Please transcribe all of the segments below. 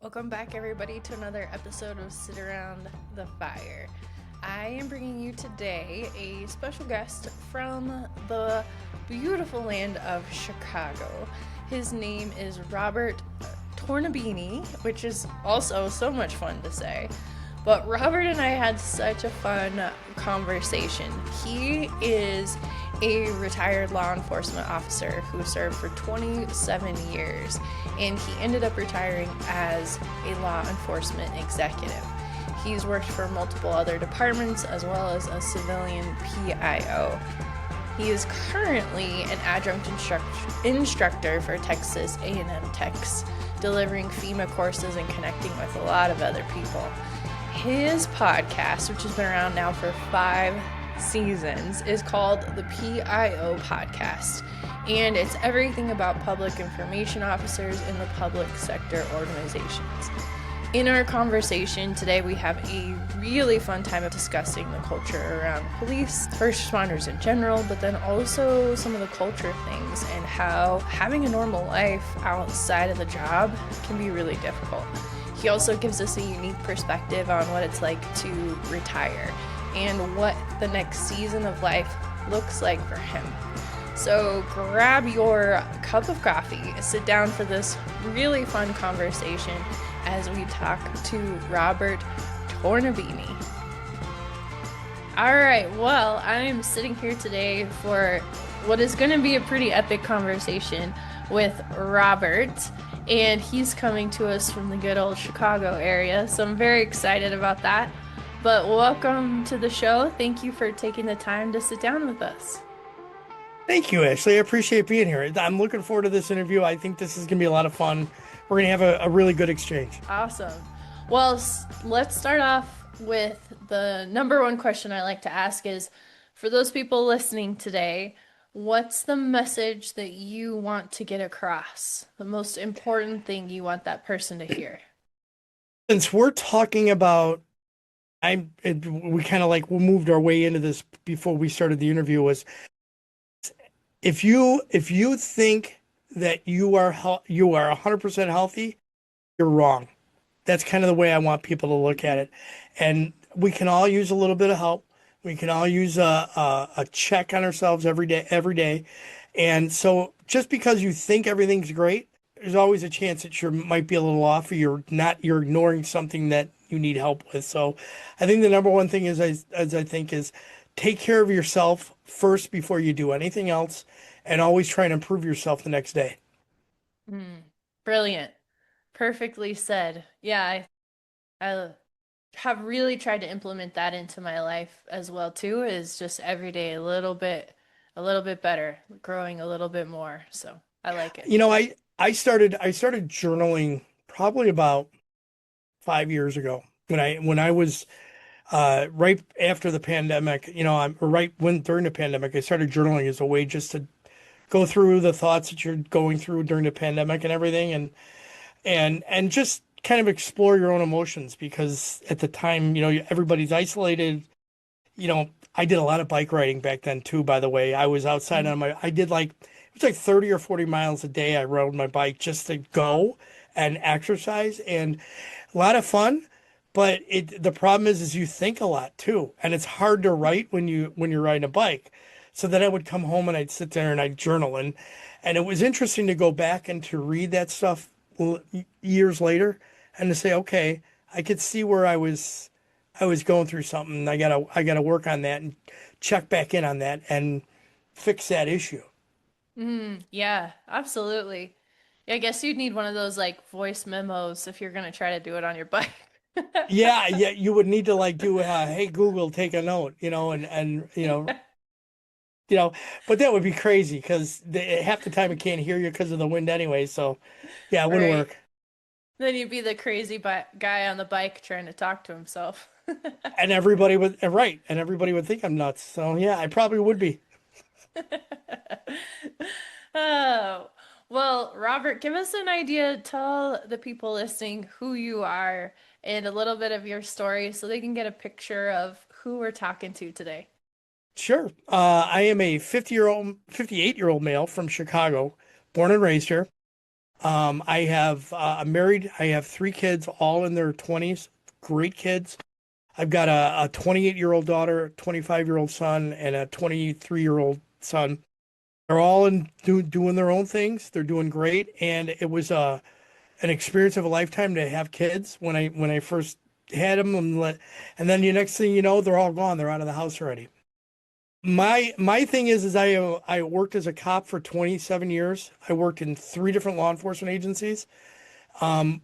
Welcome back, everybody, to another episode of Sit Around the Fire. I am bringing you today a special guest from the beautiful land of Chicago. His name is Robert Tornabene, which is also so much fun to say. But Robert and I had such a fun conversation. He is a retired law enforcement officer who served for 27 years, and he ended up retiring as a law enforcement executive. He's worked for multiple other departments as well as a civilian PIO. He is currently an adjunct instructor for Texas A&M Techs, delivering FEMA courses and connecting with a lot of other people. His podcast, which has been around now for 5 seasons, is called the PIO Podcast, and it's everything about public information officers in the public sector organizations. In our conversation today, we have a really fun time of discussing the culture around police, first responders in general, but then also some of the culture things and how having a normal life outside of the job can be really difficult. He also gives us a unique perspective on what it's like to retire and what the next season of life looks like for him. So grab your cup of coffee, sit down for this really fun conversation as we talk to Robert Tornabene. All right, well, I am sitting here today for what is going to be a pretty epic conversation with Robert, and he's coming to us from the good old Chicago area, so I'm very excited about that. But welcome to the show. Thank you for taking the time to sit down with us. Thank you, Ashley. I appreciate being here. I'm looking forward to this interview. I think this is going to be a lot of fun. We're going to have a really good exchange. Awesome. Well, let's start off with the number one question I like to ask is, for those people listening today, what's the message that you want to get across? The most important thing you want that person to hear? Since we're talking about, we kind of we moved our way into this before we started the interview, was if you think that you are 100% healthy, you're wrong. That's kind of the way I want people to look at it. And we can all use a little bit of help. We can all use a check on ourselves every day. And so just because you think everything's great, there's always a chance that you might be a little off, or you're ignoring something that you need help with. So I think the number one thing is, I think, is take care of yourself first before you do anything else, and always try and improve yourself the next day. Brilliant. Perfectly said. Yeah, I have really tried to implement that into my life as well too, is just every day a little bit better, growing a little bit more. So I like it. I started journaling probably about 5 years ago when I was right after the pandemic. During the pandemic, I started journaling as a way just to go through the thoughts that you're going through during the pandemic and everything, and just kind of explore your own emotions, because at the time, everybody's isolated. I did a lot of bike riding back then too, by the way. I was outside I did it was like 30 or 40 miles a day. I rode my bike just to go and exercise, and a lot of fun. But the problem is you think a lot too, and it's hard to write when you're riding a bike. So then I would come home and I'd sit there and I'd journal, and it was interesting to go back and to read that stuff years later, and to say, okay, I could see where I was going through something. I gotta work on that and check back in on that and fix that issue. Yeah, absolutely. Yeah, I guess you'd need one of those like voice memos if you're gonna try to do it on your bike. Yeah, yeah, you would need to do hey Google, take a note, you know, but that would be crazy, because half the time it can't hear you because of the wind anyway. So yeah, it wouldn't Right. work. Then you'd be the crazy guy on the bike trying to talk to himself. And everybody would, right, and everybody would think I'm nuts. So yeah, I probably would be. Oh, well, Robert, give us an idea. Tell the people listening who you are and a little bit of your story so they can get a picture of who we're talking to today. Sure. I am a 58-year-old male from Chicago, born and raised here. I'm married. I have three kids, all in their 20s. Great kids. I've got a 28-year-old daughter, a 25-year-old son, and a 23-year-old son. They're all doing their own things. They're doing great, and it was an experience of a lifetime to have kids when I first had them, and then the next thing you know, they're all gone. They're out of the house already. My thing is I worked as a cop for 27 years. I worked in three different law enforcement agencies.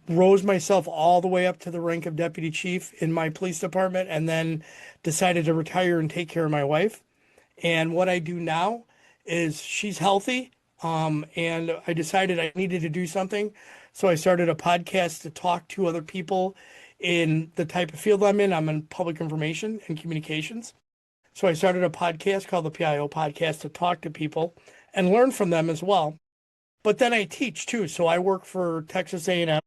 Rose myself all the way up to the rank of deputy chief in my police department, and then decided to retire and take care of my wife. And what I do now is she's healthy. And I decided I needed to do something. So I started a podcast to talk to other people in the type of field I'm in. I'm in public information and communications. So I started a podcast called the PIO Podcast to talk to people and learn from them as well. But then I teach too. So I work for Texas A&M,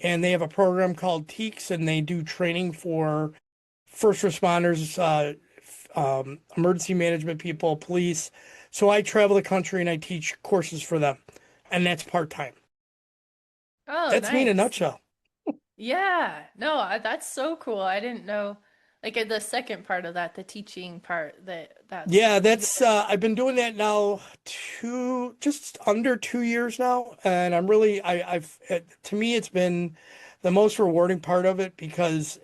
and they have a program called TEACS, and they do training for first responders, emergency management people, police. So I travel the country and I teach courses for them, and that's part-time. Oh, That's me in a nice. nutshell. Yeah. No, that's so cool. I didn't know, like the second part of that, the teaching part, that's Yeah, yeah. that's I've been doing that now just under 2 years now, and I'm really to me it's been the most rewarding part of it because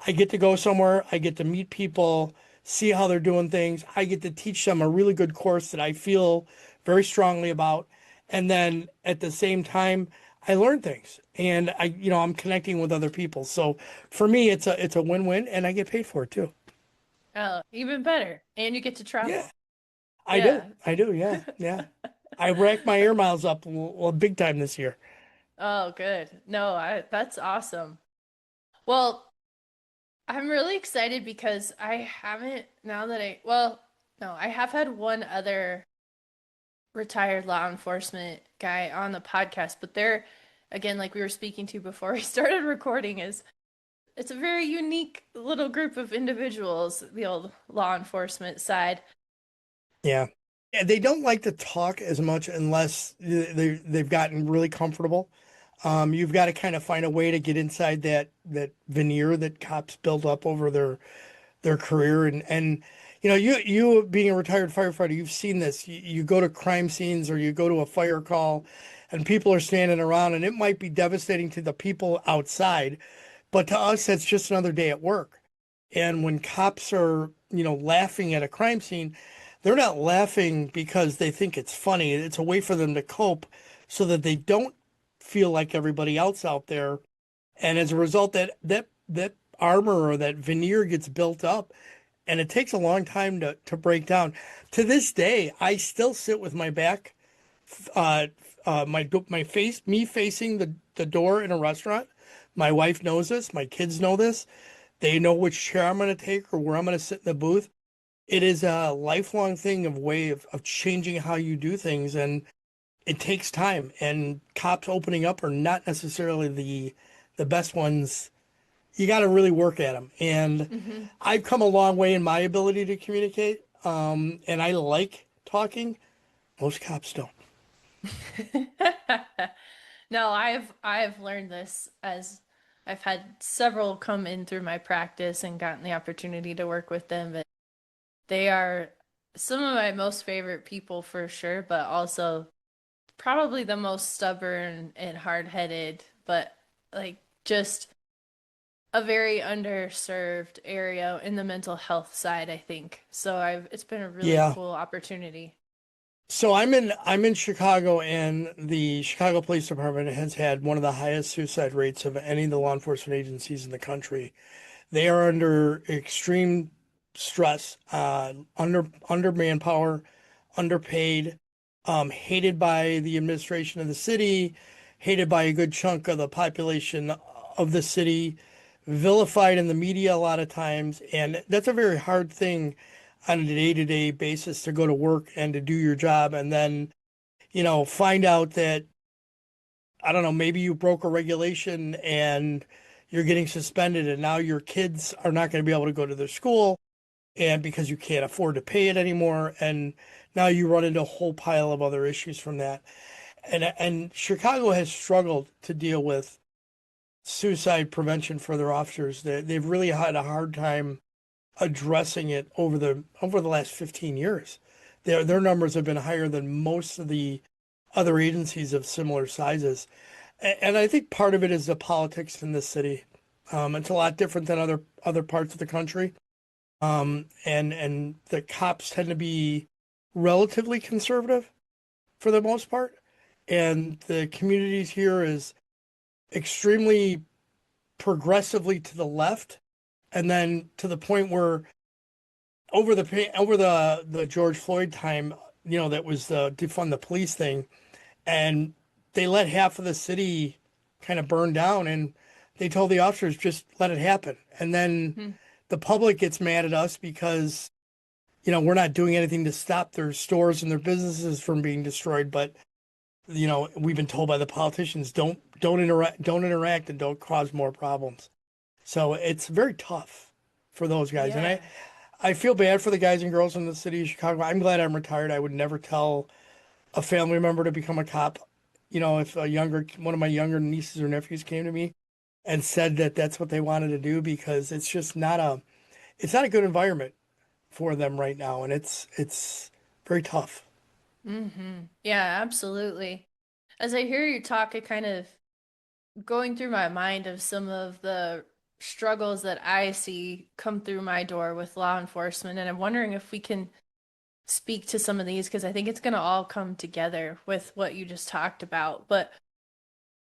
I get to go somewhere, I get to meet people, see how they're doing things. I get to teach them a really good course that I feel very strongly about, and then at the same time I learn things, and I'm connecting with other people. So for me it's a win-win, and I get paid for it too. Oh, even better. And you get to Yeah. travel. I do. Yeah. I do. Yeah. Yeah. I racked my air miles up big time this year. Oh, good. No, that's awesome. Well, I'm really excited because I haven't now that well, no, I have had one other retired law enforcement guy on the podcast, but they're again, like we were speaking to before we started recording, is it's a very unique little group of individuals, the old law enforcement side. Yeah. Yeah, they don't like to talk as much unless they've gotten really comfortable. You've got to kind of find a way to get inside that veneer that cops build up over their career, and you being a retired firefighter, you've seen this. You go to crime scenes or you go to a fire call, and people are standing around, and it might be devastating to the people outside, but to us, that's just another day at work. And when cops are, laughing at a crime scene, they're not laughing because they think it's funny. It's a way for them to cope so that they don't feel like everybody else out there. And as a result, that armor or that veneer gets built up, and it takes a long time to break down. To this day, I still sit with my back, uh, my face, me facing the door in a restaurant. My wife knows this. My kids know this. They know which chair I'm going to take or where I'm going to sit in the booth. It is a lifelong thing of way of changing how you do things, and it takes time. And cops opening up are not necessarily the best ones. You got to really work at them. And Hmm. I've come a long way in my ability to communicate. And I like talking. Most cops don't. No, I've learned this as I've had several come in through my practice and gotten the opportunity to work with them, but they are some of my most favorite people for sure, but also probably the most stubborn and hard-headed, but like just a very underserved area in the mental health side, I think. So I've it's been a really Yeah. cool opportunity. So I'm in Chicago, and the Chicago Police Department has had one of the highest suicide rates of any of the law enforcement agencies in the country. They are under extreme stress, under manpower, underpaid, hated by the administration of the city, hated by a good chunk of the population of the city, vilified in the media a lot of times, and that's a very hard thing on a day-to-day basis to go to work and to do your job, and then find out that I don't know, maybe you broke a regulation and you're getting suspended, and now your kids are not going to be able to go to their school, and because you can't afford to pay it anymore, and now you run into a whole pile of other issues from that. And Chicago has struggled to deal with suicide prevention for their officers. They've really had a hard time addressing it over the last 15 years. Their numbers have been higher than most of the other agencies of similar sizes. And I think part of it is the politics in this city. It's a lot different than other parts of the country. And the cops tend to be relatively conservative for the most part. And the communities here is extremely progressively to the left, and then to the point where over the George Floyd time, that was the defund the police thing, and they let half of the city kind of burn down, and they told the officers just let it happen, and then Hmm. the public gets mad at us because we're not doing anything to stop their stores and their businesses from being destroyed, but we've been told by the politicians don't interact and don't cause more problems. So it's very tough for those guys. And Yeah. I feel bad for the guys and girls in the city of Chicago. I'm glad I'm retired. I would never tell a family member to become a cop. If one of my younger nieces or nephews came to me and said that that's what they wanted to do, because it's just it's not a good environment for them right now. And it's very tough. Yeah, absolutely. As I hear you talk, it kind of going through my mind of some of the struggles that I see come through my door with law enforcement, and I'm wondering if we can speak to some of these because I think it's going to all come together with what you just talked about. But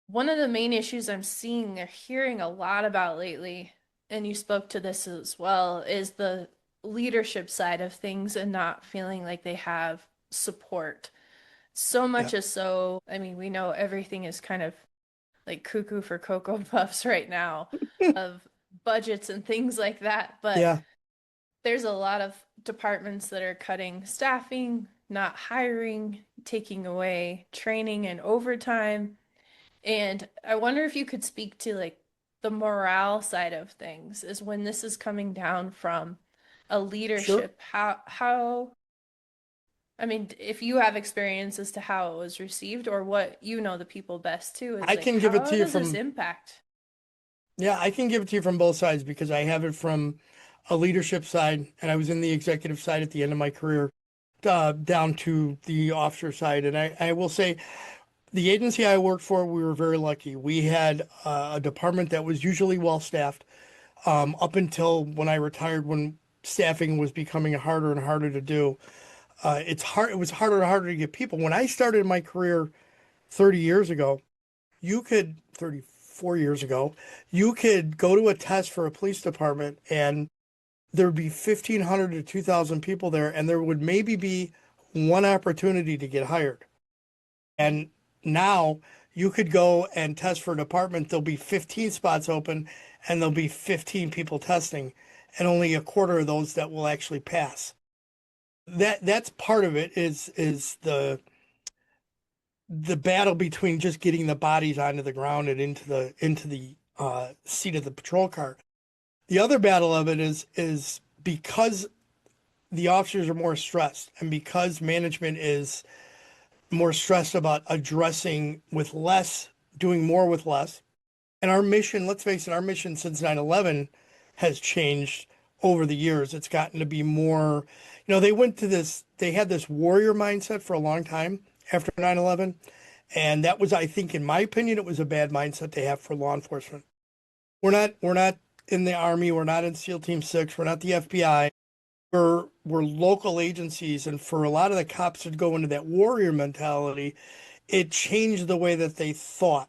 one of the main issues I'm seeing or hearing a lot about lately, and you spoke to this as well, is the leadership side of things and not feeling like they have support. So Yeah. much as so, I mean, we know everything is kind of like cuckoo for Cocoa Puffs right now of budgets and things like that. But Yeah, there's a lot of departments that are cutting staffing, not hiring, taking away training and overtime. And I wonder if you could speak to like the morale side of things is when this is coming down from a sure. leadership, how I mean, if you have experience as to how it was received or what you know the people best too, is I like can give it how to you does this from impact? Yeah, I can give it to you from both sides because I have it from a leadership side, and I was in the executive side at the end of my career, down to the officer side. And I will say, the agency I worked for, we were very lucky. We had a department that was usually well staffed, up until when I retired, when staffing was becoming harder and harder to do. It was harder and harder to get people. When I started my career 30 years ago, 34 years ago, you could go to a test for a police department and there would be 1,500 to 2,000 people there, and there would maybe be one opportunity to get hired. And now you could go and test for a department, there'll be 15 spots open, and there'll be 15 people testing, and only a quarter of those that will actually pass. That's part of it is the battle between just getting the bodies onto the ground and into the seat of the patrol car. The other battle of it is because the officers are more stressed and because management is more stressed about addressing with less, doing more with less. And our mission, let's face it, our mission since 9/11 has changed over the years. It's gotten to be more, they had this warrior mindset for a long time after 9/11. And that was, I think, in my opinion, it was a bad mindset to have for law enforcement. We're not in the Army. We're not in SEAL Team 6. We're not the FBI. We're local agencies. And for a lot of the cops to go into that warrior mentality, it changed the way that they thought.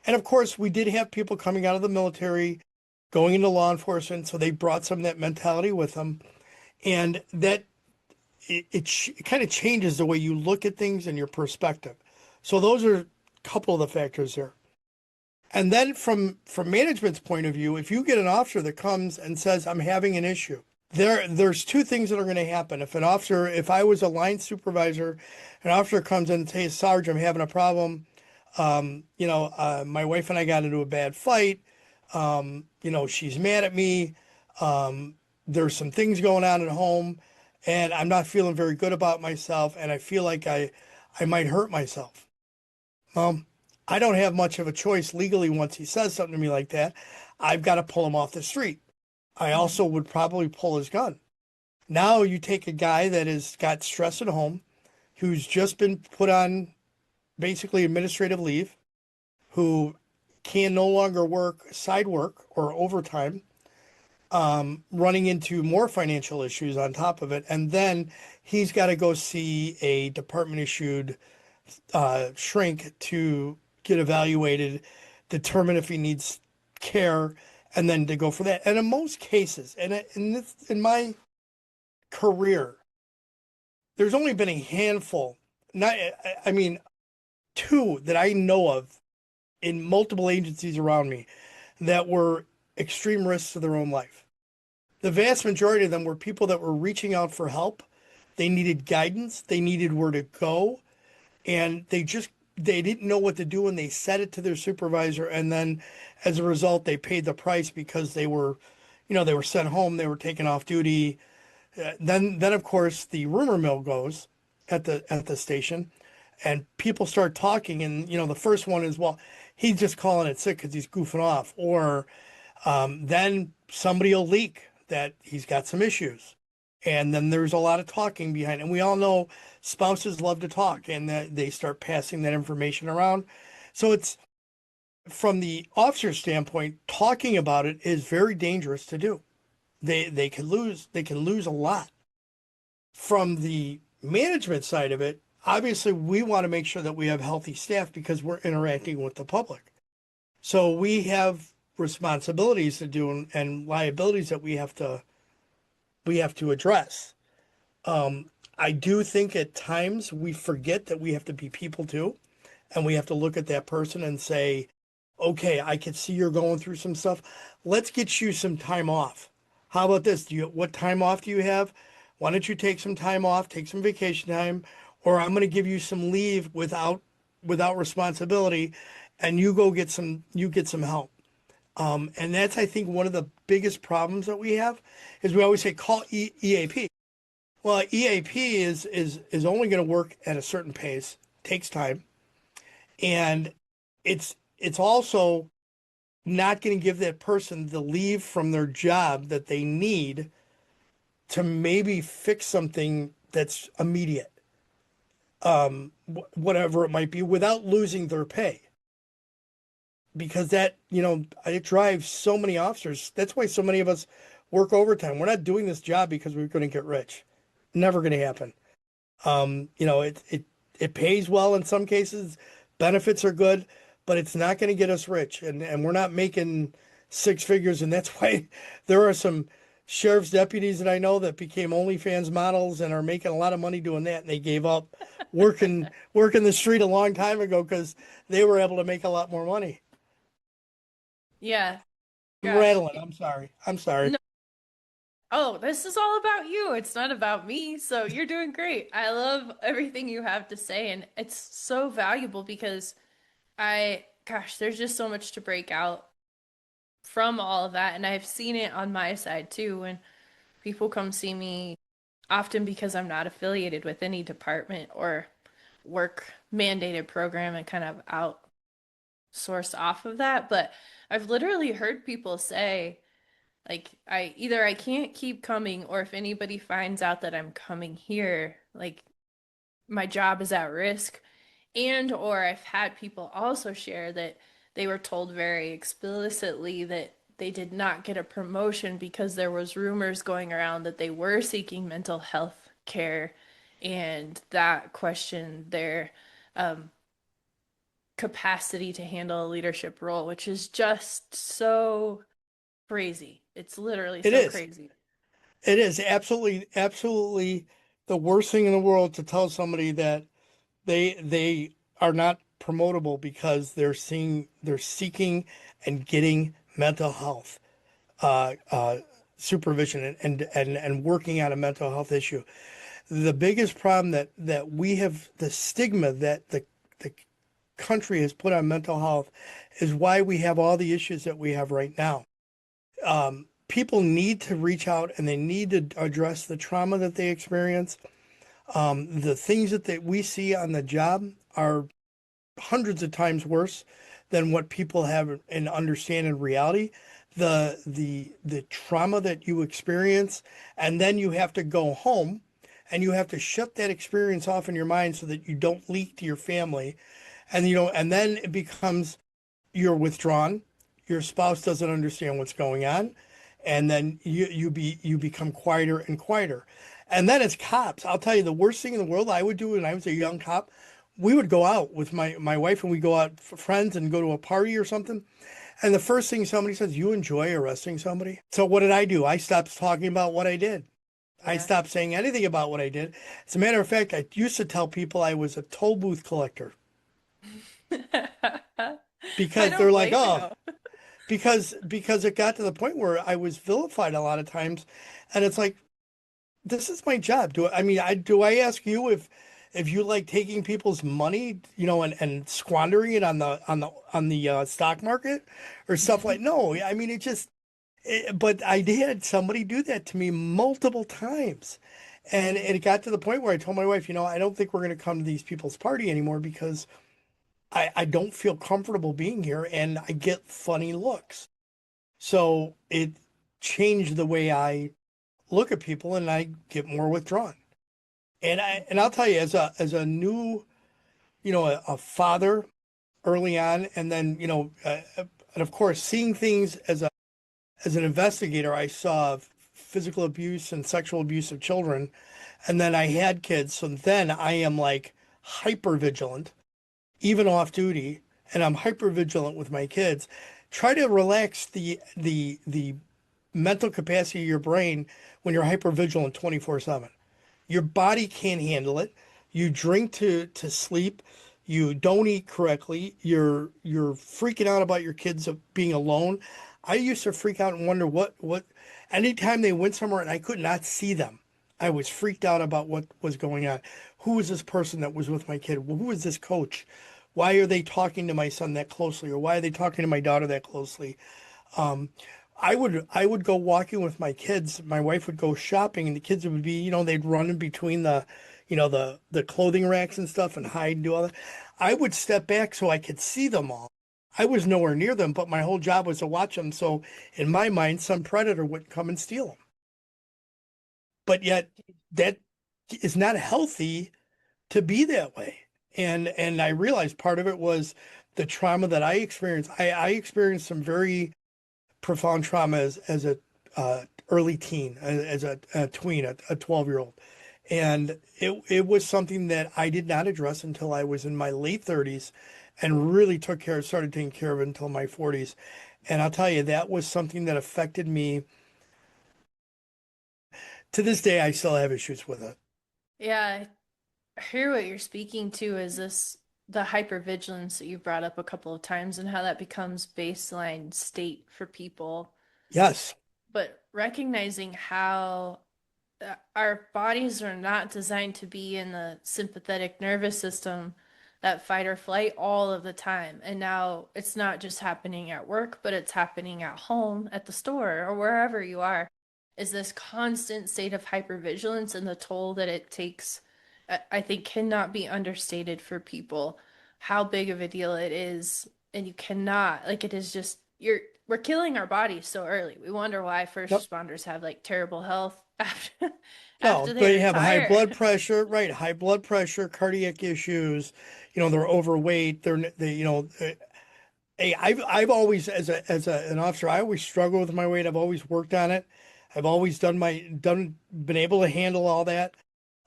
And of course, we did have people coming out of the military, going into law enforcement. So they brought some of that mentality with them. And that it kind of changes the way you look at things and your perspective. So those are a couple of the factors there. And then from management's point of view, if you get an officer that comes and says, I'm having an issue, there's two things that are going to happen. If I was a line supervisor, an officer comes in and says, Sarge, I'm having a problem. My wife and I got into a bad fight. She's mad at me. There's some things going on at home, and I'm not feeling very good about myself, and I feel like I might hurt myself. Well, I don't have much of a choice legally once he says something to me like that. I've got to pull him off the street. I Mhm. also would probably pull his gun. Now you take a guy that has got stress at home, who's just been put on basically administrative leave, who can no longer work side work or overtime, running into more financial issues on top of it. And then he's got to go see a department issued shrink to get evaluated, determine if he needs care, and then to go for that. And in most cases, and in my career, there's only been a handful, not, I mean, two that I know of in multiple agencies around me that were extreme risks to their own life. The vast majority of them were people that were reaching out for help. They needed guidance, they needed where to go, and they didn't know what to do, and they said it to their supervisor, and then as a result they paid the price because they were sent home, they were taken off duty. Then of course the rumor mill goes at the station, and people start talking, and the first one is, well, he's just calling it sick because he's goofing off, or then somebody will leak that he's got some issues. And then there's a lot of talking behind it. And we all know spouses love to talk, and that they start passing that information around. So it's from the officer's standpoint, talking about it is very dangerous to do. They can lose a lot. From the management side of it, obviously we want to make sure that we have healthy staff because we're interacting with the public. So we have responsibilities to do and liabilities that we have to address. I do think at times we forget that we have to be people too, and we have to look at that person and say, okay, I can see you're going through some stuff. Let's get you some time off. How about this? What time off do you have? Why don't you take some time off, take some vacation time, or I'm going to give you some leave without responsibility, and you get some help. And that's, I think, one of the biggest problems that we have is we always say call EAP. Well, EAP is only going to work at a certain pace, takes time, and it's also not going to give that person the leave from their job that they need to maybe fix something that's immediate, whatever it might be, without losing their pay. Because it drives so many officers. That's why so many of us work overtime. We're not doing this job because we're going to get rich. Never going to happen. It pays well in some cases. Benefits are good, but it's not going to get us rich, and we're not making six figures. And that's why there are some sheriff's deputies that I know that became OnlyFans models and are making a lot of money doing that, and they gave up working the street a long time ago because they were able to make a lot more money. Yeah. I'm Gosh. rattling. I'm sorry. I'm sorry. No. Oh, this is all about you. It's not about me. So you're doing great. I love everything you have to say, and it's so valuable because gosh, there's just so much to break out from all of that. And I've seen it on my side too when people come see me, often because I'm not affiliated with any department or work mandated program and kind of outsourced off of that. But I've literally heard people say, like, I can't keep coming, or if anybody finds out that I'm coming here, like my job is at risk. And or I've had people also share that they were told very explicitly that they did not get a promotion because there was rumors going around that they were seeking mental health care, and that questioned their um, capacity to handle a leadership role, which is just so crazy. It's literally It so is. crazy. It is absolutely, absolutely the worst thing in the world to tell somebody that they are not promotable because they're seeking and getting mental health supervision and working on a mental health issue. The biggest problem that we have, the stigma that the country has put on mental health, is why we have all the issues that we have right now. People need to reach out and they need to address the trauma that they experience. The things that we see on the job are hundreds of times worse than what people have and understand in reality. The trauma that you experience, and then you have to go home and you have to shut that experience off in your mind so that you don't leak to your family. And and then it becomes you're withdrawn, your spouse doesn't understand what's going on, and then you become quieter and quieter. And then as cops, I'll tell you the worst thing in the world I would do when I was a young cop, we would go out with my wife and we go out for friends and go to a party or something. And the first thing somebody says, you enjoy arresting somebody? So what did I do? I stopped talking about what I did. I Yeah. stopped saying anything about what I did. As a matter of fact, I used to tell people I was a toll booth collector I because don't they're like, blame oh, you. because it got to the point where I was vilified a lot of times, and it's like this is my job. Do I ask you if you like taking people's money, and squandering it on the stock market or stuff like? No, I mean but I had somebody do that to me multiple times. And Mm. it got to the point where I told my wife, I don't think we're going to come to these people's party anymore because I don't feel comfortable being here and I get funny looks. So it changed the way I look at people and I get more withdrawn. And I'll tell you, as a new, a father early on, and then and of course seeing things as an investigator, I saw physical abuse and sexual abuse of children, and then I had kids. So then I am like hyper vigilant, even off duty, and I'm hyper vigilant with my kids. Try to relax the mental capacity of your brain when you're hyper vigilant 24/7. Your body can't handle it. You drink to sleep. You don't eat correctly. You're freaking out about your kids being alone. I used to freak out and wonder what anytime they went somewhere and I could not see them. I was freaked out about what was going on. Who was this person that was with my kid? Who was this coach? Why are they talking to my son that closely? Or why are they talking to my daughter that closely? Um, I would go walking with my kids. My wife would go shopping, and the kids would be, they'd run in between the clothing racks and stuff and hide and do all that. I would step back so I could see them all. I was nowhere near them, but my whole job was to watch them. So in my mind, some predator would come and steal them. But yet, that is not healthy to be that way. And I realized part of it was the trauma that I experienced. I experienced some very profound trauma as a early teen, as a tween, a 12-year-old. And it was something that I did not address until I was in my late 30s and really started taking care of it until my 40s. And I'll tell you, that was something that affected me. To this day, I still have issues with it. Yeah, I hear what you're speaking to is this the hypervigilance that you brought up a couple of times and how that becomes baseline state for people. Yes. But recognizing how our bodies are not designed to be in the sympathetic nervous system, that fight or flight all of the time. And now it's not just happening at work, but it's happening at home, at the store, or wherever you are. Is this constant state of hypervigilance and the toll that it takes, I think, cannot be understated for people how big of a deal it is. And you cannot, like, it is just, we're killing our bodies so early. We wonder why Yep. first responders have like terrible health after No, after they they have high retire. blood pressure, right? High blood pressure, cardiac issues. They're overweight. Hey, I've always, an officer, I always struggle with my weight. I've always worked on it. I've always been able to handle all that.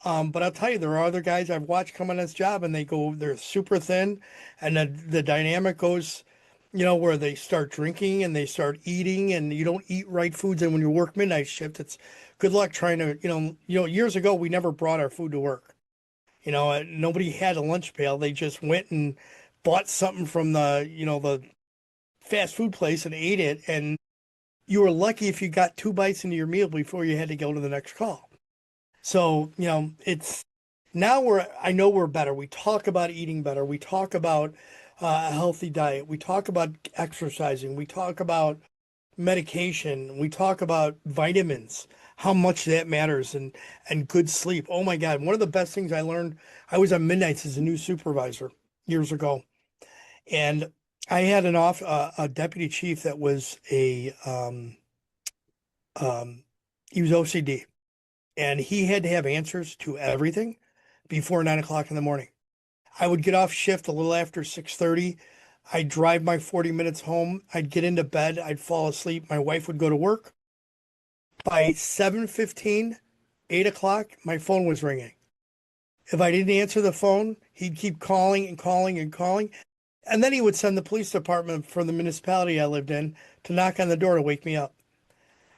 But I'll tell you, there are other guys I've watched come on this job and they're super thin, and the dynamic goes, where they start drinking and they start eating, and you don't eat right foods. And when you work midnight shift, it's good luck trying to, years ago we never brought our food to work. Nobody had a lunch pail. They just went and bought something from the fast food place and ate it. And you were lucky if you got two bites into your meal before you had to go to the next call. So, it's now I know we're better. We talk about eating better. We talk about a healthy diet. We talk about exercising. We talk about medication. We talk about vitamins, how much that matters, and good sleep. Oh my God. One of the best things I learned, I was on midnights as a new supervisor years ago. And I had a deputy chief that was um, he was OCD, and he had to have answers to everything before 9 o'clock in the morning. I would get off shift a little after 6:30. I'd drive my 40 minutes home. I'd get into bed. I'd fall asleep. My wife would go to work. By 7:15, 8 o'clock, my phone was ringing. If I didn't answer the phone, he'd keep calling and calling and calling. And then he would send the police department from the municipality I lived in to knock on the door to wake me up.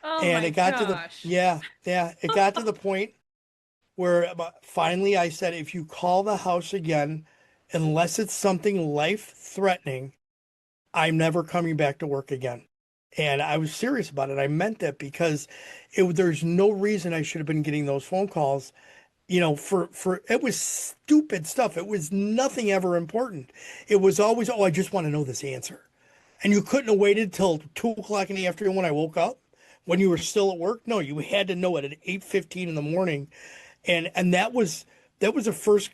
Oh And my it got to the, gosh. yeah, yeah, it got to the point where finally I said, if you call the house again, unless it's something life threatening, I'm never coming back to work again. And I was serious about it. I meant that because there's no reason I should have been getting those phone calls, for it was stupid stuff. It was nothing ever important. It was always, oh, I just want to know this answer. And you couldn't have waited till 2 o'clock in the afternoon when I woke up, when you were still at work. No, you had to know it at 8:15 in the morning. And that was the first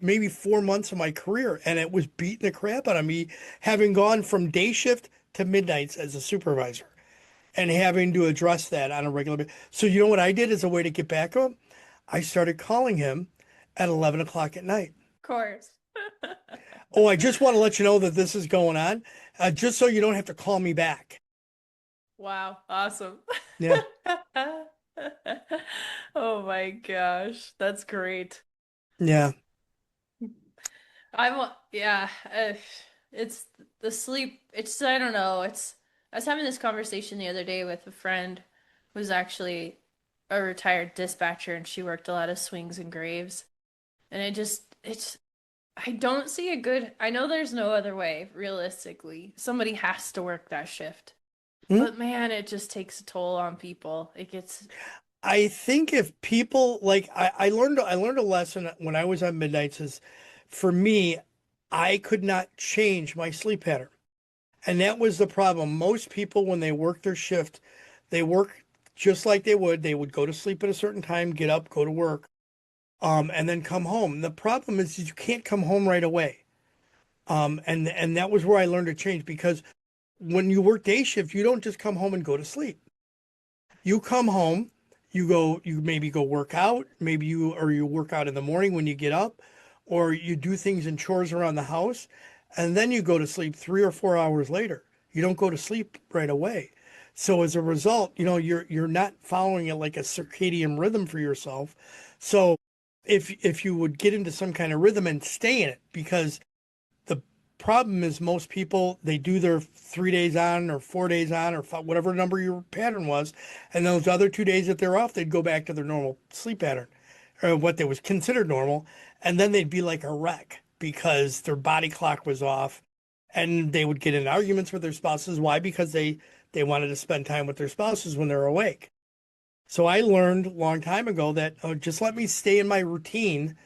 maybe 4 months of my career, and it was beating the crap out of me, having gone from day shift to midnights as a supervisor and having to address that on a regular basis. So you know what I did as a way to get back to him? I started calling him at 11 o'clock at night. Of course. Oh, I just want to let you know that this is going on, just so you don't have to call me back. Wow, awesome. Yeah, Oh my gosh, that's great. yeah. Yeah, it's the sleep. It's, I don't know. I was having this conversation the other day with a friend who's actually a retired dispatcher and she worked a lot of swings and graves. And I don't see a good, I know there's no other way, realistically. Somebody has to work that shift. Hmm? But man, it just takes a toll on people. It gets, I think if people like I learned a lesson when I was on midnights is for me, I could not change my sleep pattern. And that was the problem. Most people when they work their shift, they work just like they would go to sleep at a certain time, get up, go to work, and then come home. The problem is you can't come home right away. And that was where I learned to change because when you work day shift, you don't just come home and go to sleep. You come home, you maybe go work out, you work out in the morning when you get up, or you do things and chores around the house, and then you go to sleep 3 or 4 hours later. You don't go to sleep right away. So as a result, you're not following it like a circadian rhythm for yourself. So if you would get into some kind of rhythm and stay in it, because the problem is most people they do their 3 days on or 4 days on or whatever number your pattern was, and those other 2 days that they're off, they'd go back to their normal sleep pattern or what they was considered normal, and then they'd be like a wreck because their body clock was off, and they would get in arguments with their spouses. Why? Because they wanted to spend time with their spouses when they're awake. So I learned a long time ago that just let me stay in my routine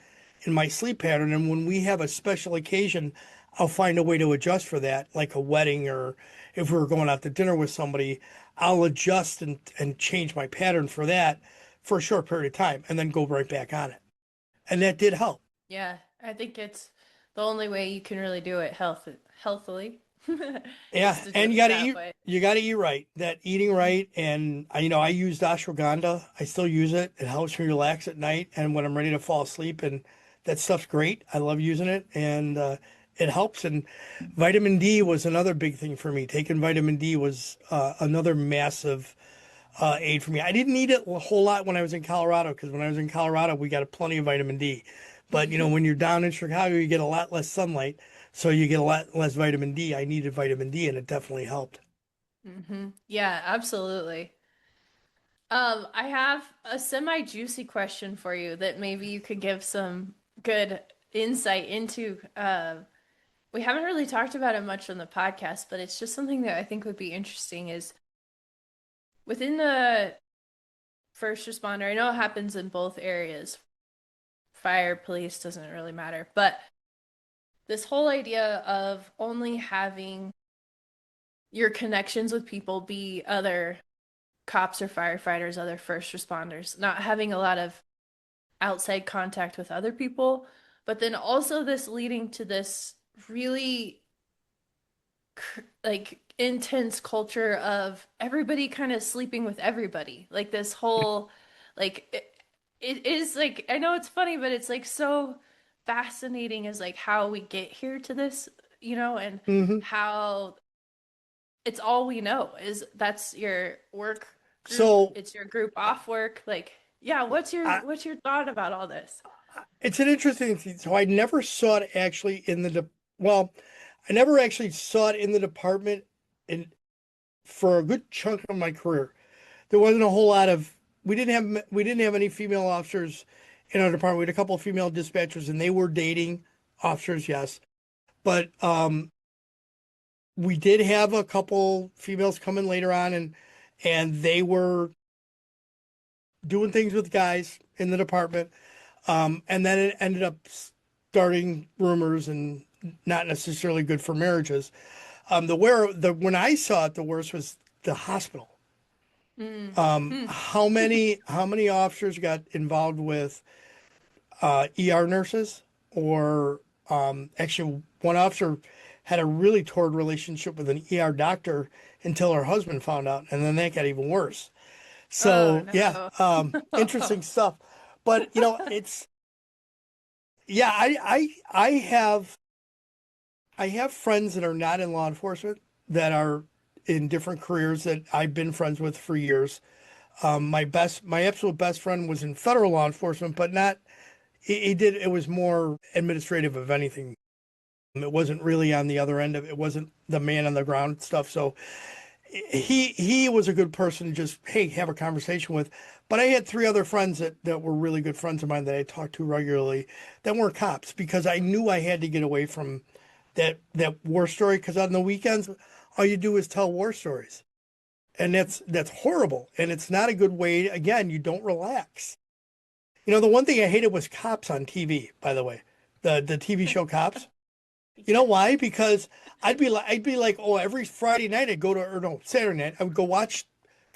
in my sleep pattern. And when we have a special occasion, I'll find a way to adjust for that, like a wedding or if we were going out to dinner with somebody, I'll adjust and change my pattern for that for a short period of time and then go right back on it. And that did help. yeah, I think it's the only way you can really do it healthily is Yeah, to do and it that way. you gotta eat right. That eating right, and I used ashwagandha. I still use it. It helps me relax at night and when I'm ready to fall asleep. And that stuff's great. I love using it, and it helps. And vitamin D was another big thing for me. Taking vitamin D was another massive aid for me. I didn't need it a whole lot when I was in Colorado because when I was in Colorado, we got plenty of vitamin D. But when you're down in Chicago, you get a lot less sunlight, so you get a lot less vitamin D. I needed vitamin D, and it definitely helped. Yeah, absolutely. I have a semi-juicy question for you that maybe you could give some good insight into. We haven't really talked about it much on the podcast, but it's just something that I think would be interesting is within the first responder. I know it happens in both areas. Fire, police, doesn't really matter. But this whole idea of only having your connections with people be other cops or firefighters, other first responders, not having a lot of outside contact with other people, but then also this leading to this really like intense culture of everybody kind of sleeping with everybody. Like this whole like it is like I know it's funny, but it's like so fascinating as like how we get here to this, and Hmm. how it's all we know is that's your work group, So it's your group off work. Like, yeah, I, what's your thought about all this? it's an interesting thing. So I never saw it actually in well, I never actually saw it in the department in for a good chunk of my career. There wasn't a whole lot of we didn't have any female officers in our department. We had a couple of female dispatchers, and they were dating officers, yes. But we did have a couple females come in later on, and they were doing things with guys in the department. And then it ended up starting rumors and not necessarily good for marriages. When I saw it, the worst was the hospital. Mm. Um, Hmm. how many how many officers got involved with ER nurses, or actually one officer had a really torrid relationship with an ER doctor until her husband found out, and then that got even worse. Oh So yeah, no. interesting stuff. But it's yeah, I have friends that are not in law enforcement that are in different careers that I've been friends with for years. My absolute best friend was in federal law enforcement, but not. It was more administrative of anything. It wasn't really on the other end of it. It wasn't the man on the ground stuff. So he was a good person to just, hey, have a conversation with. But I had three other friends that were really good friends of mine that I talked to regularly that weren't cops, because I knew I had to get away from that war story, because on the weekends all you do is tell war stories. And that's horrible. And it's not a good way. Again, you don't relax. The one thing I hated was Cops on TV, by the way. The TV show Cops. You know Yeah. why? Because I'd be like, oh, every Friday night I'd go to, or no, Saturday night, I would go watch.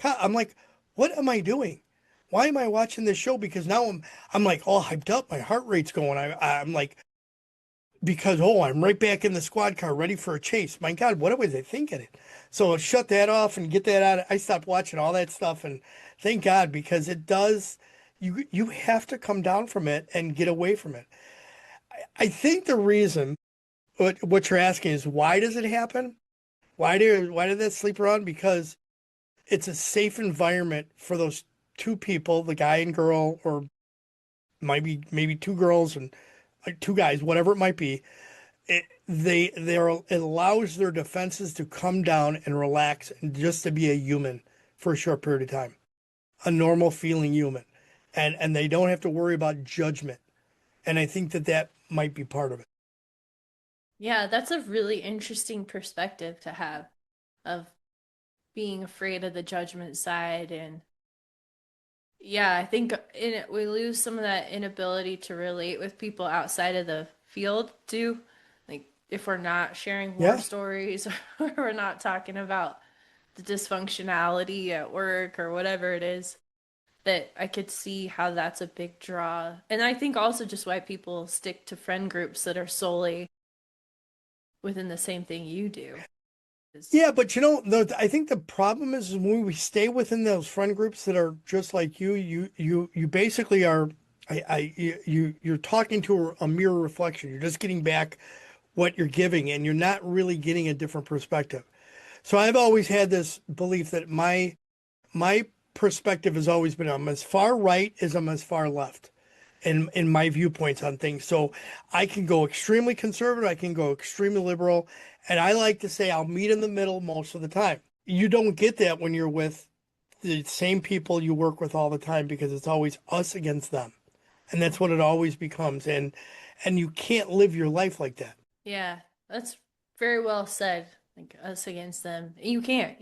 I'm like, what am I doing? Why am I watching this show? Because now I'm like all hyped up. My heart rate's going. I'm like, because I'm right back in the squad car ready for a chase. My God, what was I thinking? So shut that off and get that out. I stopped watching all that stuff, and thank God, because it does. You have to come down from it and get away from it. I think the reason what you're asking is, why does it happen? Why did that sleep around? Because it's a safe environment for those two people, the guy and girl, or maybe two girls and two guys, whatever it might be. It allows their defenses to come down and relax, and just to be a human for a short period of time, a normal feeling human, and they don't have to worry about judgment. And I think that might be part of it. Yeah, that's a really interesting perspective to have of being afraid of the judgment side. And yeah, I think in it, we lose some of that inability to relate with people outside of the field too. Like if we're not sharing war Yeah. stories or we're not talking about the dysfunctionality at work or whatever it is, that I could see how that's a big draw. And I think also just why people stick to friend groups that are solely within the same thing you do. Is Yeah, but I think the problem is when we stay within those friend groups that are just like you basically are. You're talking to a mirror reflection. You're just getting back what you're giving, and you're not really getting a different perspective. So I've always had this belief that my perspective has always been, I'm as far right as I'm as far left in my viewpoints on things. So I can go extremely conservative, I can go extremely liberal, and I like to say I'll meet in the middle most of the time. You don't get that when you're with the same people you work with all the time, because it's always us against them. And that's what Mhm. it always becomes. And you can't live your life like that. Yeah, that's very well said. Like us against them. You can't.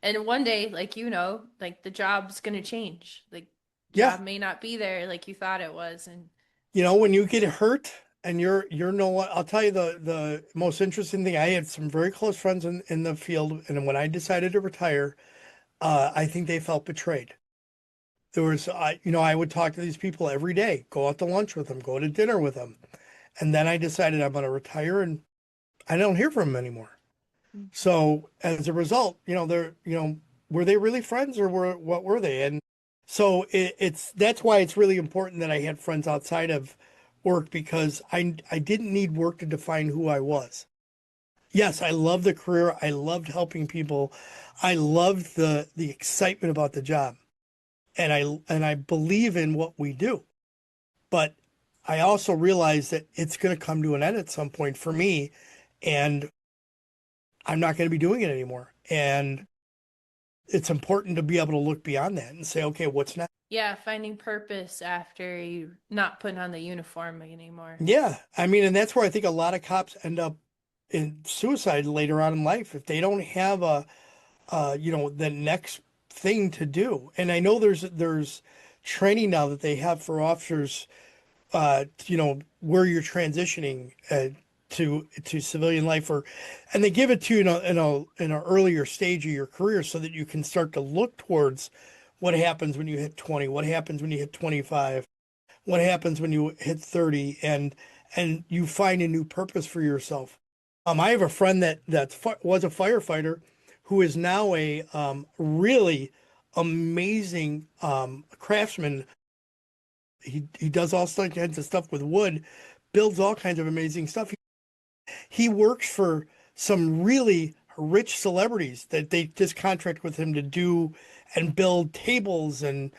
And one day, like like the job's gonna change. Like Yeah. job may not be there like you thought it was. And When you get hurt and you're no one, I'll tell you the most interesting thing. I had some very close friends in the field, and when I decided to retire, I think they felt betrayed. I would talk to these people every day, go out to lunch with them, go to dinner with them. And then I decided I'm going to retire, and I don't hear from them anymore. Mhm. So as a result, were they really friends or what were they? And so it's that's why it's really important that I had friends outside of work because I didn't need work to define who I was. Yes, I love the career. I loved helping people. I loved the excitement about the job. And I believe in what we do. But I also realize that it's going to come to an end at some point for me and I'm not going to be doing it anymore. And it's important to be able to look beyond that and say, okay, what's next? Yeah, finding purpose after you not putting on the uniform anymore. Yeah. I mean, and that's where I think a lot of cops end up in suicide later on in life if they don't have the next thing to do. And I know there's training now that they have for officers, where you're transitioning to civilian life, and they give it to you in an earlier stage of your career so that you can start to look towards what happens when you hit 20, what happens when you hit 25, what happens when you hit 30, and you find a new purpose for yourself. I have a friend that was a firefighter who is now a really amazing craftsman. He does all kinds of stuff with wood, builds all kinds of amazing stuff. He works for some really rich celebrities that they just contract with him to do and build tables and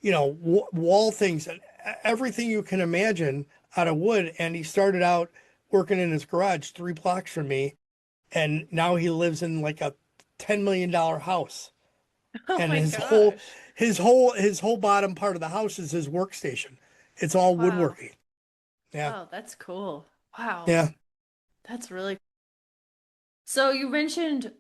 wall things and everything you can imagine out of wood. And he started out working in his garage 3 blocks from me, and now he lives in like a $10 million house. Oh And my his whole gosh. his whole bottom part of the house is his workstation. It's all Wow. woodworking. Yeah, Oh, that's cool. Wow. yeah. That's really so you mentioned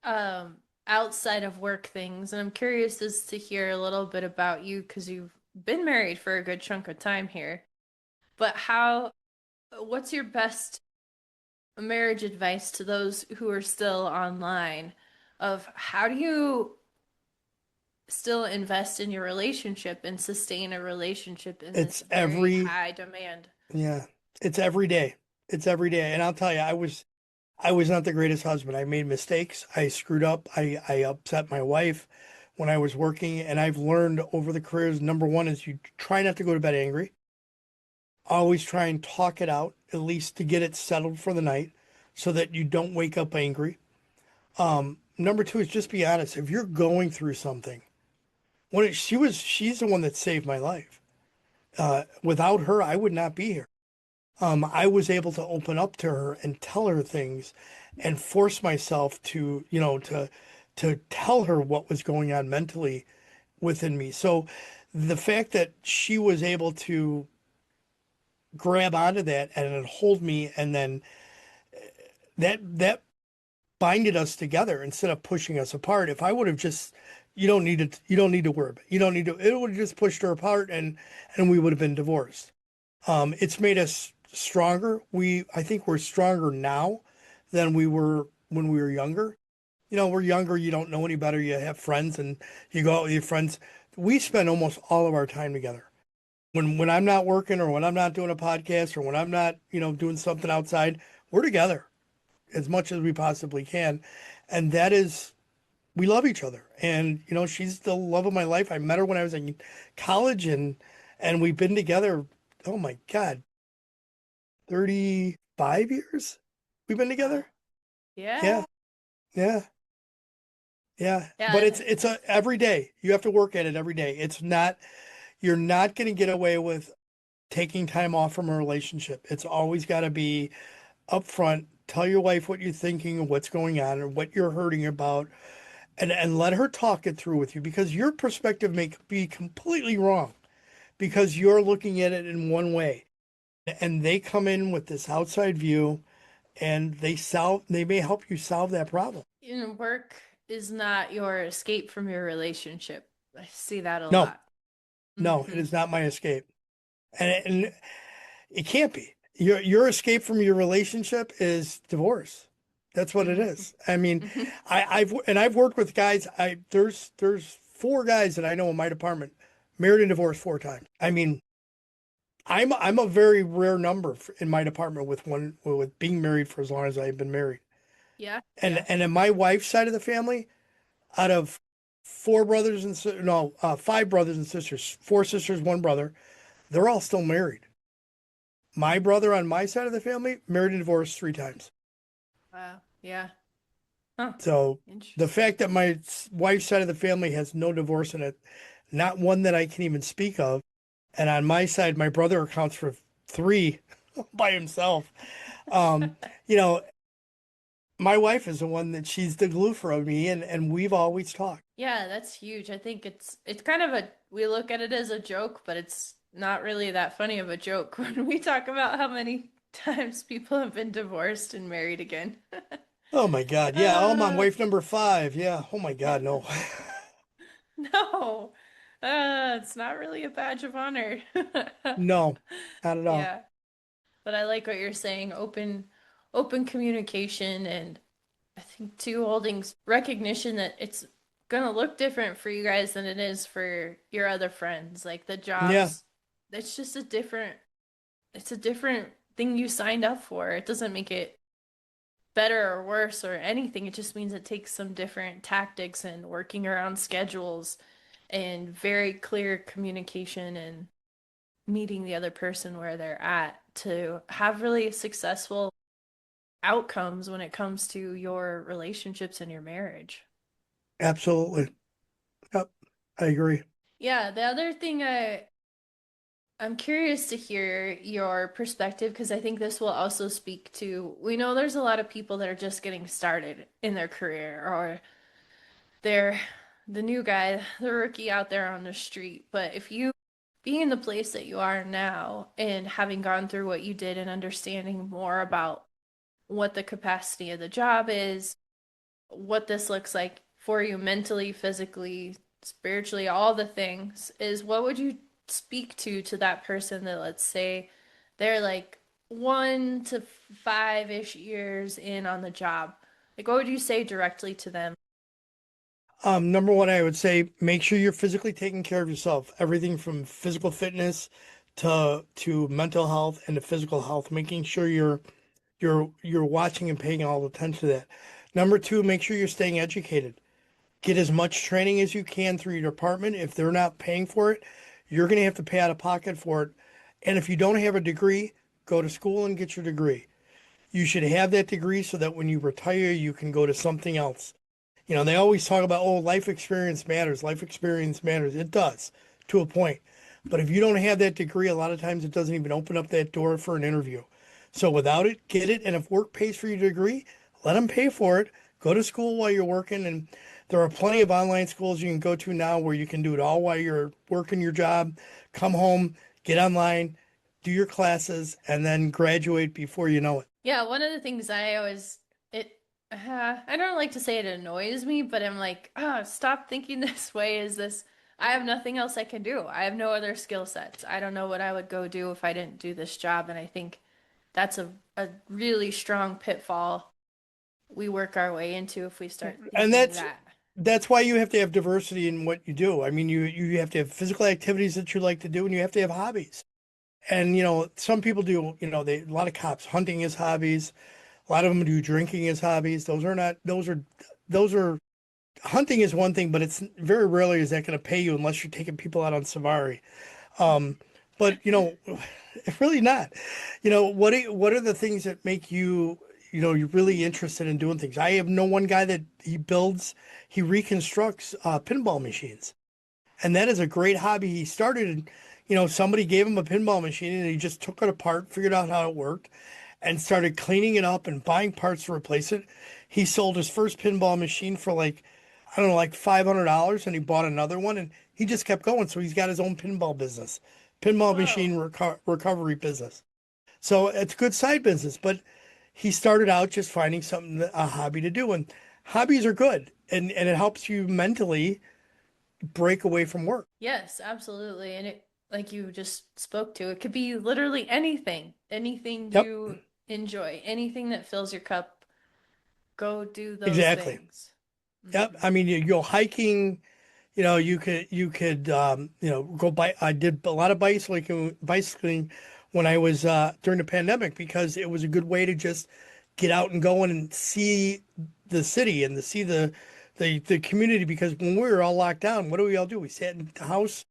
outside of work things, and I'm curious as to hear a little bit about you because you've been married for a good chunk of time here. But what's your best marriage advice to those who are still online of how do you still invest in your relationship and sustain a relationship in this It's very every high demand? Yeah, it's every day. It's every day. And I'll tell you, I was not the greatest husband. I made mistakes. I screwed up. I upset my wife when I was working. And I've learned over the careers, number one is you try not to go to bed angry. Always try and talk it out, at least to get it settled for the night so that you don't wake up angry. Number two is just be honest. If you're going through something, she's the one that saved my life. Without her, I would not be here. I was able to open up to her and tell her things and force myself to tell her what was going on mentally within me. So the fact that she was able to grab onto that and then hold me and then that binded us together instead of pushing us apart. If I would have just you don't need to worry. You don't need to it would have just pushed her apart and we would have been divorced. It's made us stronger. I think we're stronger now than we were when we were younger. We're younger, you don't know any better, you have friends and you go out with your friends. We spend almost all of our time together. When I'm not working or when I'm not doing a podcast or when I'm not, doing something outside, we're together as much as we possibly can. And that is we love each other. And she's the love of my life. I met her when I was in college and we've been together, oh my God, 35 years we've been Wow. together. Yeah. Yeah, yeah, yeah. Yeah, But it's and it's a every day. You have to work at it every day. You're not going to get away with taking time off from a relationship. It's always got to be upfront. Tell your wife what you're thinking and what's going on and what you're hurting about and let her talk it through with you because your perspective may be completely wrong because you're looking at it in one way. And they come in with this outside view and they may help you solve that problem. work is not your escape from your relationship. I see that a No, lot. no, it Hmm. is not my escape. And it can't be. Your escape from your relationship is divorce. That's what it Hmm. is. I mean, Hmm. I've worked with guys. There's four guys that I know in my department married and divorced 4 times. I mean, I'm a very rare number in my department with one with being married for as long as I've been married. Yeah, And yeah. and in my wife's side of the family, out of four brothers and no, five brothers and sisters, four sisters, one brother, they're all still married. My brother on my side of the family married and divorced three times. Wow. Yeah. Huh. So the Interesting. fact that my wife's side of the family has no divorce in it, not one that I can even speak of, and on my side, my brother accounts for three by himself. Um, you know, my wife is the one that she's the glue for me, and we've always talked. Yeah, that's huge. I think it's kind of a we look at it as a joke, but it's not really that funny of a joke when we talk about how many times people have been divorced and married again. Oh my God, yeah, oh, I'm on Uh, wife number five. Yeah, oh my God, no, no. It's not really a badge of honor. no, not at all. Yeah. But I like what you're saying, open communication and I think too holding recognition that it's gonna look different for you guys than it is for your other friends. Like the Yeah, jobs, it's just it's a different thing you signed up for. It doesn't make it better or worse or anything. It just means it takes some different tactics and working around schedules and very clear communication and meeting the other person where they're at to have really successful outcomes when it comes to your relationships and your marriage. absolutely. Yep, I agree. Yeah, the other thing I'm curious to hear your perspective because I think this will also speak to we know there's a lot of people that are just getting started in their career or they're the new guy, the rookie out there on the street. But if you being in the place that you are now and having gone through what you did and understanding more about what the capacity of the job is, what this looks like for you mentally, physically, spiritually, all the things, is what would you speak to that person that let's say they're like 1 to 5-ish years in on the job? Like, what would you say directly to them? Number one, I would say make sure you're physically taking care of yourself. Everything from physical fitness to mental health and to physical health, making sure you're watching and paying all attention to that. Number two, make sure you're staying educated. Get as much training as you can through your department. If they're not paying for it, you're going to have to pay out of pocket for it. And if you don't have a degree, go to school and get your degree. You should have that degree so that when you retire, you can go to something else. They always talk about, oh, life experience matters. Life experience matters. It does to a point. But if you don't have that degree, a lot of times it doesn't even open up that door for an interview. So without it, get it. And if work pays for your degree, let them pay for it. Go to school while you're working. And there are plenty of online schools you can go to now where you can do it all while you're working your job. Come home, get online, do your classes, and then graduate before you know it. Yeah, one of the things I always it I don't like to say it annoys me, but I'm like, oh, stop thinking this way. Is this I have nothing else I can do. I have no other skill sets. I don't know what I would go do if I didn't do this job, and I think that's a really strong pitfall we work our way into if we start And thinking that. that's why you have to have diversity in what you do. I mean, you have to have physical activities that you like to do, and you have to have hobbies. And some people do. A lot of cops hunting as hobbies. A lot of them do drinking as hobbies. Those are not. Those are hunting is one thing, but it's very rarely is that going to pay you unless you're taking people out on safari. Um, but it's really not. What are the things that make you're really interested in doing things? I have known one guy that he reconstructs pinball machines, and that is a great hobby. He started, somebody gave him a pinball machine, and he just took it apart, figured out how it worked, and started cleaning it up and buying parts to replace it. He sold his first pinball machine for like, I don't know, like $500, and he bought another one, and he just kept going. So he's got his own pinball business, pinball Whoa. machine recovery business. So it's a good side business, but he started out just finding something, a hobby to do, and hobbies are good, and it helps you mentally break away from work. Yes, absolutely. And it, like you just spoke to, it could be literally anything, anything Yep, you enjoy, anything that fills your cup. Go do those exactly. things. Yep. Hmm. I mean, you go hiking. go by. I did a lot of bicycling when I was during the pandemic because it was a good way to just get out and go and see the city and to see the community. Because when we were all locked down, what do we all do? We sat in the house,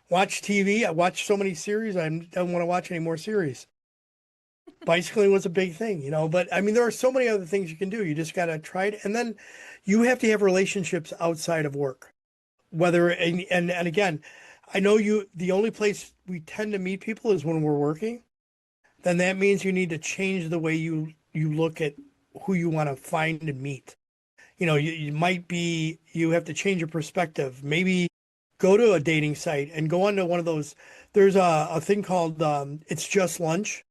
watched TV. I watched so many series. I don't want to watch any more series. Bicycling was a big thing, but I mean, there are so many other things you can do. You just got to try it. And then you have to have relationships outside of work. Whether, and again, I know the only place we tend to meet people is when we're working. Then that means you need to change the way you look at who you want to find and meet. You might be, you have to change your perspective. Maybe go to a dating site and go onto one of those. There's a thing called, It's Just Lunch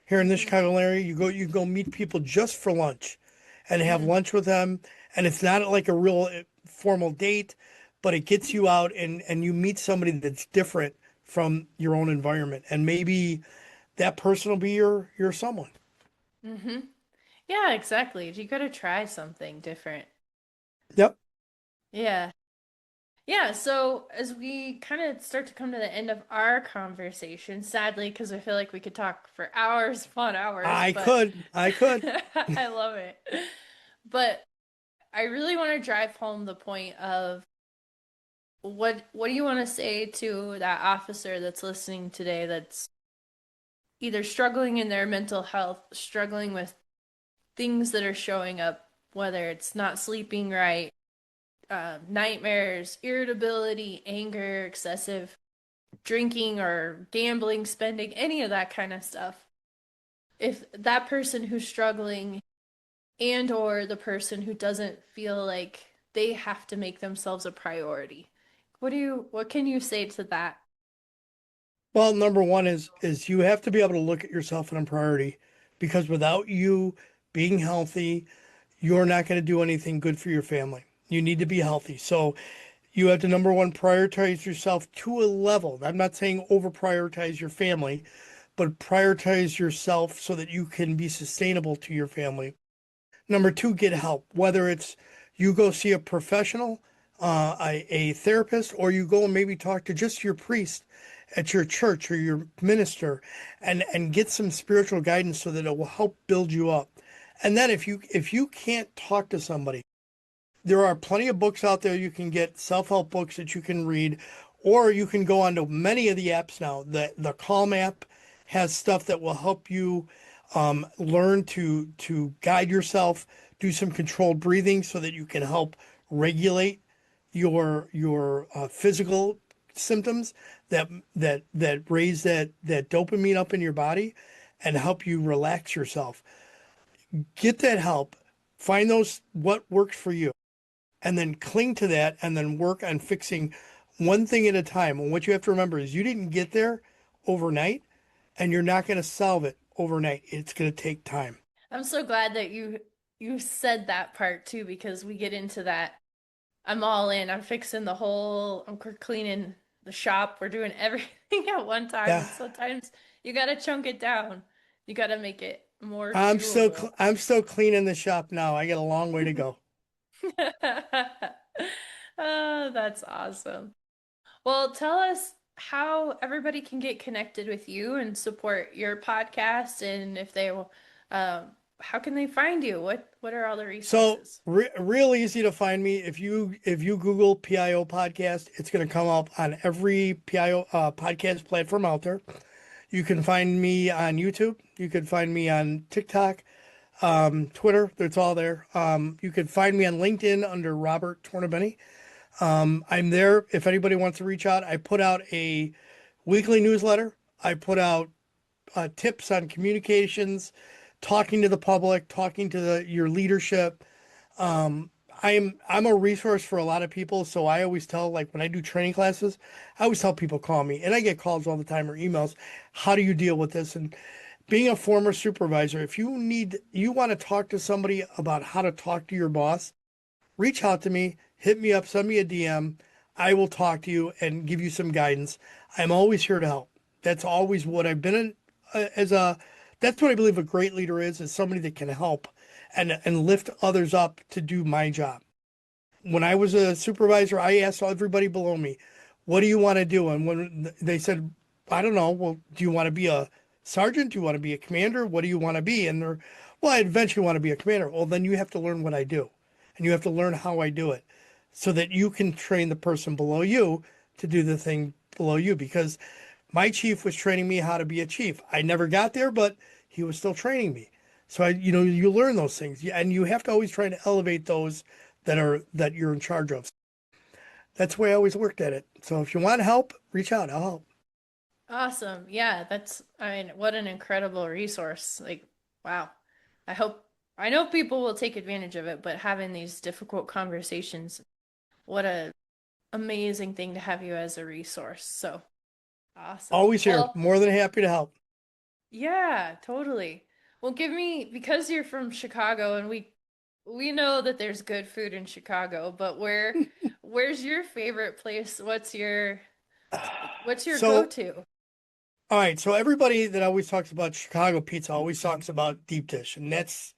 here in the Chicago area. You go meet people just for lunch and have lunch with them. And it's not like a real formal date, but it gets you out and you meet somebody that's different from your own environment. And maybe that person will be your someone. Mm-hmm. Yeah, exactly. You got to try something different. Yep. Yeah. Yeah, so as we kind of start to come to the end of our conversation, sadly, because I feel like we could talk for hours upon hours, but I could. I love it. But I really want to drive home the point of what do you want to say to that officer that's listening today that's either struggling in their mental health, struggling with things that are showing up, whether it's not sleeping right, nightmares, irritability, anger, excessive drinking or gambling, spending, any of that kind of stuff. If that person who's struggling and or the person who doesn't feel like they have to make themselves a priority, what can you say to that? Well, number one is you have to be able to look at yourself in a priority because without you being healthy, you're not going to do anything good for your family. You need to be healthy. So you have to, number one, prioritize yourself to a level. I'm not saying over prioritize your family, but prioritize yourself so that you can be sustainable to your family. Number two, get help, whether it's you go see a professional, a therapist, or you go and maybe talk to just your priest at your church or your minister and get some spiritual guidance so that it will help build you up. And then if you can't talk to somebody, there are plenty of books out there. You can get self-help books that you can read, or you can go onto many of the apps now. The Calm app has stuff that will help you learn to guide yourself, do some controlled breathing so that you can help regulate your physical symptoms that raise that dopamine up in your body and help you relax yourself. Get that help. Find those what works for you and then cling to that and then work on fixing one thing at a time. And what you have to remember is you didn't get there overnight and you're not going to solve it overnight. It's going to take time. I'm so glad that you said that part too, because we get into that. I'm all in. I'm cleaning the shop. We're doing everything at one time. Yeah. And sometimes you gotta chunk it down. You gotta make it more doable. I'm still cleaning the shop now. I got a long way to go. Oh, that's awesome. Well, tell us how everybody can get connected with you and support your podcast, and if they will, how can they find you? What are all the So resources? real easy to find me. If you Google PIO podcast, it's going to come up on every PIO podcast platform out there. You can find me on YouTube. You can find me on TikTok, Twitter. It's all there. You can find me on LinkedIn under Robert Tornabene. I'm there. If anybody wants to reach out, I put out a weekly newsletter. I put out tips on communications, talking to the public, talking to your leadership. Um, I'm a resource for a lot of people, so I always tell, like when I do training classes, I always tell people call me, and I get calls all the time or emails. How do you deal with this? And being a former supervisor, if you want to talk to somebody about how to talk to your boss, reach out to me, hit me up, send me a DM. I will talk to you and give you some guidance. I'm always here to help. That's always what I've been in as a, that's what I believe a great leader is somebody that can help and lift others up to do my job. when I was a supervisor, I asked everybody below me, what do you want to do? And when they said, I don't know, well, do you want to be a sergeant? Do you want to be a commander? What do you want to be? And they're, well, I eventually want to be a commander. Well, then you have to learn what I do and you have to learn how I do it so that you can train the person below you to do the thing below you. Because my chief was training me how to be a chief. I never got there, but he was still training me. So you learn those things, and you have to always try to elevate those that you're in charge of. That's the way I always worked at it. So if you want help, reach out. I'll help. Awesome. Yeah, I mean, what an incredible resource. Like, wow. I know people will take advantage of it, but having these difficult conversations, what a amazing thing to have you as a resource. So awesome. Always here. Well, More than happy to help. yeah, totally. Well, because you're from Chicago and we know that there's good food in Chicago, but where's your favorite place? What's your So, go-to? all right. So everybody that always talks about Chicago pizza always talks about deep dish, and that's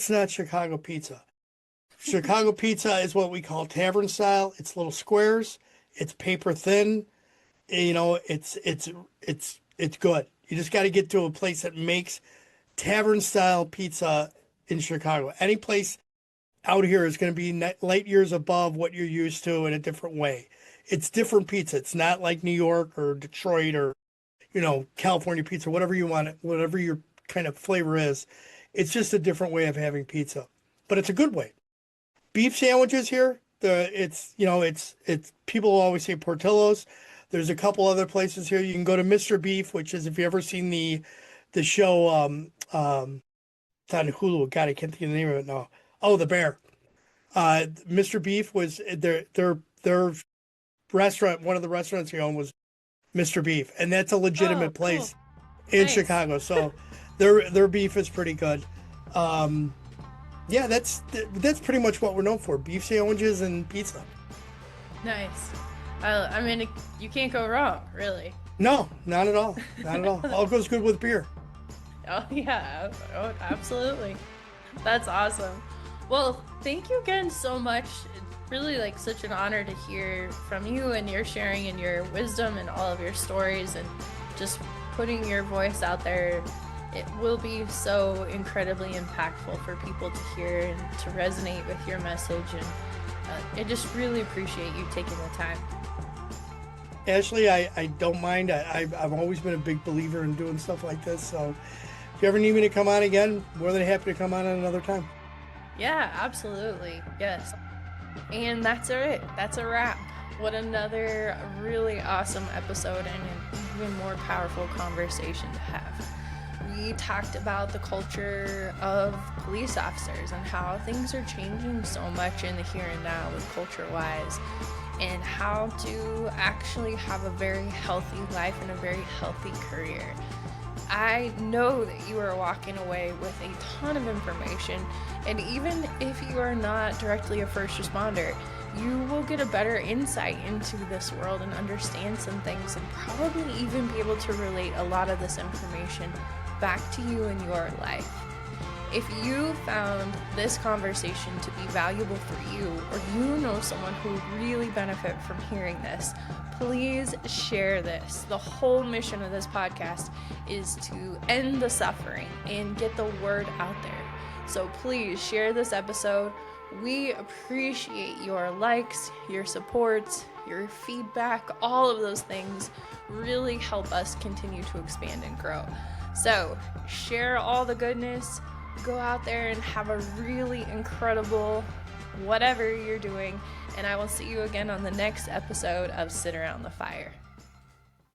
not Chicago pizza. Chicago pizza is what we call tavern style. It's little squares. It's paper thin. It's good. You just got to get to a place that makes tavern style pizza in Chicago. Any place out here is going to be light years above what you're used to in a different way. It's different pizza. It's not like New York or Detroit or, California pizza, whatever you want, whatever your kind of flavor is. It's just a different way of having pizza, but it's a good way. Beef sandwiches here, it's people always say Portillo's. There's a couple other places here. You can go to Mr. Beef, which is, if you ever seen the show, it's on Hulu. God, I can't think of the name of it now. Oh, The Bear. Mr. Beef was their restaurant. One of the restaurants he owned was Mr. Beef, and that's a legitimate Oh, cool. place in Nice. Chicago. So their beef is pretty good. Yeah, that's pretty much what we're known for: beef sandwiches and pizza. Nice. I mean, you can't go wrong, really. No, not at all. Not at all. All goes good with beer. Oh, yeah. Oh, absolutely. That's awesome. Well, thank you again so much. It's really like such an honor to hear from you and your sharing and your wisdom and all of your stories and just putting your voice out there. It will be so incredibly impactful for people to hear and to resonate with your message. And I just really appreciate you taking the time. Ashley, I don't mind. I've always been a big believer in doing stuff like this. So if you ever need me to come on again, more than happy to come on another time. Yeah, absolutely. Yes. And that's it. That's a wrap. What another really awesome episode and an even more powerful conversation to have. We talked about the culture of police officers and how things are changing so much in the here and now with culture-wise, and how to actually have a very healthy life and a very healthy career. I know that you are walking away with a ton of information, and even if you are not directly a first responder, you will get a better insight into this world and understand some things and probably even be able to relate a lot of this information back to you in your life. If you found this conversation to be valuable for you, or you know someone who would really benefit from hearing this, please share this. The whole mission of this podcast is to end the suffering and get the word out there. So please share this episode. We appreciate your likes, your supports, your feedback. All of those things really help us continue to expand and grow. So share all the goodness. Go out there and have a really incredible whatever you're doing. And I will see you again on the next episode of Sit Around the Fire.